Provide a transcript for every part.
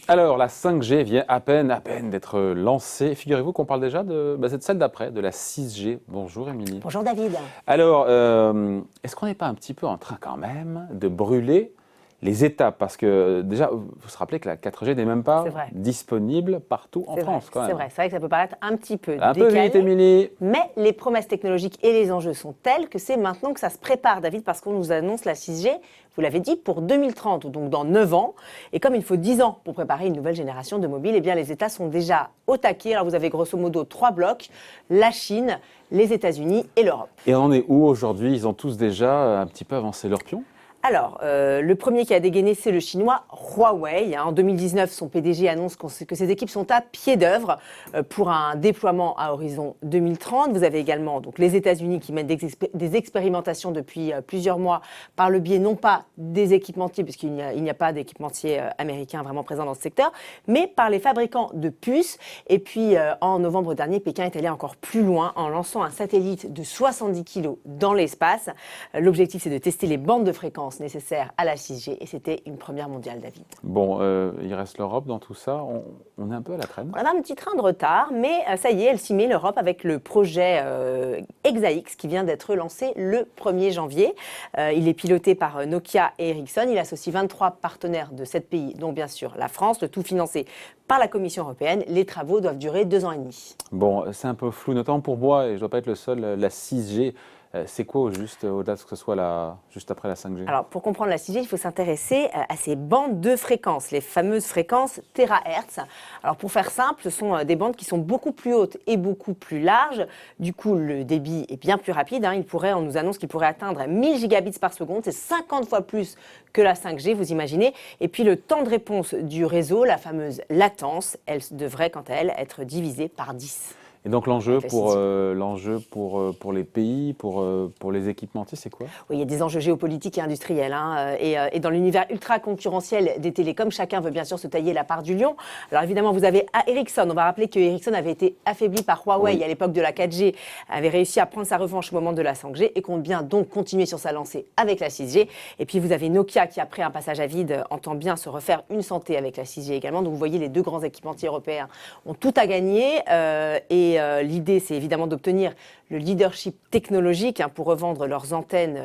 Alors, la 5G vient à peine d'être lancée. Figurez-vous qu'on parle déjà de celle d'après, de la 6G. Bonjour Émilie. Bonjour David. Alors, est-ce qu'on n'est pas un petit peu en train quand même de brûler les étapes? Parce que déjà, il faut se rappeler que la 4G n'est même pas disponible partout en France. Quand même. C'est vrai que ça peut paraître un petit peu un décalé. peu vite, Émilie. Mais les promesses technologiques et les enjeux sont tels que c'est maintenant que ça se prépare, David, parce qu'on nous annonce la 6G, vous l'avez dit, pour 2030, donc dans 9 ans. Et comme il faut 10 ans pour préparer une nouvelle génération de mobiles, eh bien les États sont déjà au taquet. Alors vous avez grosso modo 3 blocs, la Chine, les États-Unis et l'Europe. Et on est où aujourd'hui? Ils ont tous déjà un petit peu avancé leur pion? Alors, le premier qui a dégainé, c'est le chinois Huawei. En 2019, son PDG annonce que ses équipes sont à pied d'œuvre pour un déploiement à horizon 2030. Vous avez également donc, les États-Unis qui mènent des expérimentations depuis plusieurs mois par le biais non pas des équipementiers, puisqu'il n'y a pas d'équipementiers américains vraiment présents dans ce secteur, mais par les fabricants de puces. Et puis, en novembre dernier, Pékin est allé encore plus loin en lançant un satellite de 70 kg dans l'espace. L'objectif, c'est de tester les bandes de fréquences nécessaires à la 6G et c'était une première mondiale, David. Bon, il reste l'Europe dans tout ça. On est un peu à la traîne. On a un petit train de retard, mais ça y est, elle s'y met, l'Europe, avec le projet EXAX qui vient d'être lancé le 1er janvier. Il est piloté par Nokia et Ericsson. Il associe 23 partenaires de 7 pays, dont bien sûr la France, le tout financé par la Commission européenne. Les travaux doivent durer 2 ans et demi. Bon, c'est un peu flou, notamment pour moi, et je ne dois pas être le seul, la 6G. C'est quoi au juste, au-delà de ce que ce soit juste après la 5G? Alors, pour comprendre la 6G, il faut s'intéresser à ces bandes de fréquences, les fameuses fréquences THz. Alors, pour faire simple, ce sont des bandes qui sont beaucoup plus hautes et beaucoup plus larges. Du coup, le débit est bien plus rapide. On nous annonce qu'il pourrait atteindre 1000 gigabits par seconde. C'est 50 fois plus que la 5G, vous imaginez. Et puis, le temps de réponse du réseau, la fameuse latence, elle devrait, quant à elle, être divisée par 10. Et donc l'enjeu pour les pays, pour les équipementiers, c'est quoi? Oui, il y a des enjeux géopolitiques et industriels. Et dans l'univers ultra concurrentiel des télécoms, chacun veut bien sûr se tailler la part du lion. Alors évidemment, vous avez Ericsson. On va rappeler que Ericsson avait été affaibli par Huawei à l'époque de la 4G, avait réussi à prendre sa revanche au moment de la 5G et compte bien donc continuer sur sa lancée avec la 6G. Et puis vous avez Nokia qui, après un passage à vide, entend bien se refaire une santé avec la 6G également. Donc vous voyez, les deux grands équipementiers européens ont tout à gagner. Et l'idée, c'est évidemment d'obtenir le leadership technologique pour revendre leurs antennes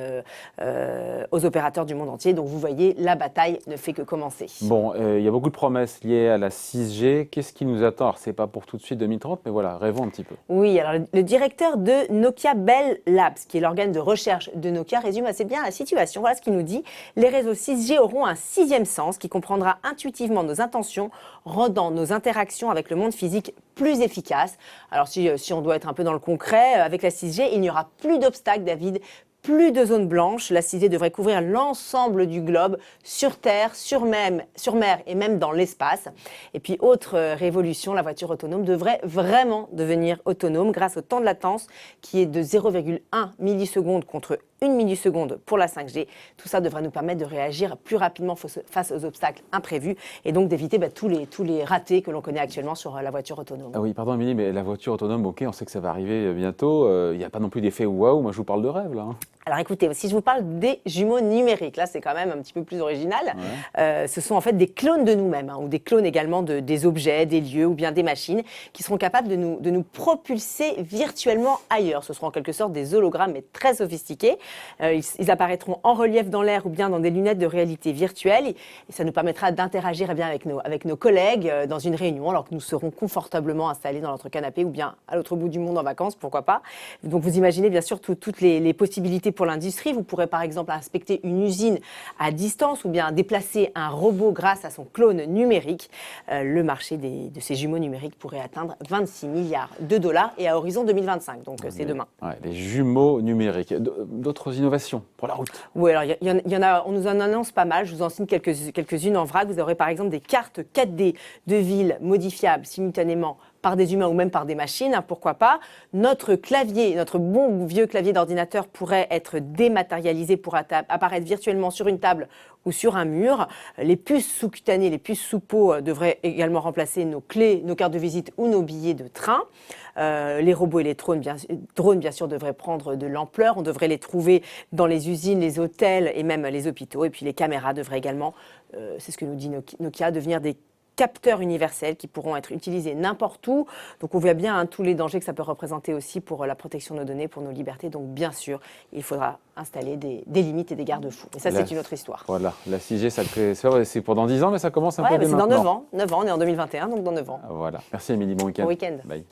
aux opérateurs du monde entier. Donc vous voyez, la bataille ne fait que commencer. Bon, il y a beaucoup de promesses liées à la 6G. Qu'est-ce qui nous attend? Alors, c'est pas pour tout de suite 2030, mais voilà, rêvons un petit peu. Oui, alors le directeur de Nokia Bell Labs, qui est l'organe de recherche de Nokia, résume assez bien la situation. Voilà ce qu'il nous dit. Les réseaux 6G auront un 6e sens qui comprendra intuitivement nos intentions, rendant nos interactions avec le monde physique plus efficaces. Alors si on doit être un peu dans le concret, avec la 6G, il n'y aura plus d'obstacles, David, plus de zones blanches. La 6G devrait couvrir l'ensemble du globe, sur Terre, sur mer et même dans l'espace. Et puis, autre révolution, la voiture autonome devrait vraiment devenir autonome grâce au temps de latence qui est de 0,1 milliseconde contre 1 milliseconde pour la 5G. Tout ça devrait nous permettre de réagir plus rapidement face aux obstacles imprévus et donc d'éviter tous les ratés que l'on connaît actuellement sur la voiture autonome. Ah oui, pardon Émilie, mais la voiture autonome, ok, on sait que ça va arriver bientôt. Il n'y a pas non plus d'effet waouh, moi je vous parle de rêve là. Alors écoutez, si je vous parle des jumeaux numériques, là c'est quand même un petit peu plus original. Ouais. Ce sont en fait des clones de nous-mêmes, ou des clones également des objets, des lieux ou bien des machines qui seront capables de nous propulser virtuellement ailleurs. Ce seront en quelque sorte des hologrammes, mais très sophistiqués. Ils apparaîtront en relief dans l'air ou bien dans des lunettes de réalité virtuelle. Et ça nous permettra d'interagir avec nos collègues dans une réunion alors que nous serons confortablement installés dans notre canapé ou bien à l'autre bout du monde en vacances, pourquoi pas. Donc vous imaginez bien sûr toutes les possibilités pour l'industrie. Vous pourrez par exemple inspecter une usine à distance ou bien déplacer un robot grâce à son clone numérique. Le marché de ces jumeaux numériques pourrait atteindre 26 milliards de dollars et à horizon 2025, donc c'est demain. Ouais, les jumeaux numériques. D'autres innovations pour la route? Oui, alors il y en a, on nous en annonce pas mal. Je vous en cite quelques-unes en vrac. Vous aurez par exemple des cartes 4D de villes modifiables simultanément par des humains ou même par des machines, hein, pourquoi pas. Notre clavier, notre bon vieux clavier d'ordinateur pourrait être dématérialisé pour apparaître virtuellement sur une table ou sur un mur. Les puces sous-cutanées, les puces sous peau devraient également remplacer nos clés, nos cartes de visite ou nos billets de train. Les robots et les drones, bien sûr, devraient prendre de l'ampleur. On devrait les trouver dans les usines, les hôtels et même les hôpitaux. Et puis les caméras devraient également, c'est ce que nous dit Nokia, devenir des capteurs universels qui pourront être utilisés n'importe où. Donc on voit bien tous les dangers que ça peut représenter aussi pour la protection de nos données, pour nos libertés. Donc bien sûr, il faudra installer des limites et des garde-fous. Et ça, c'est une autre histoire. Voilà, la 6G, c'est pour dans 10 ans, mais ça commence un peu dès c'est maintenant. dans 9 ans. 9 ans, on est en 2021, donc dans 9 ans. Voilà. Merci Émilie, bon week-end. Bon week-end. Bye.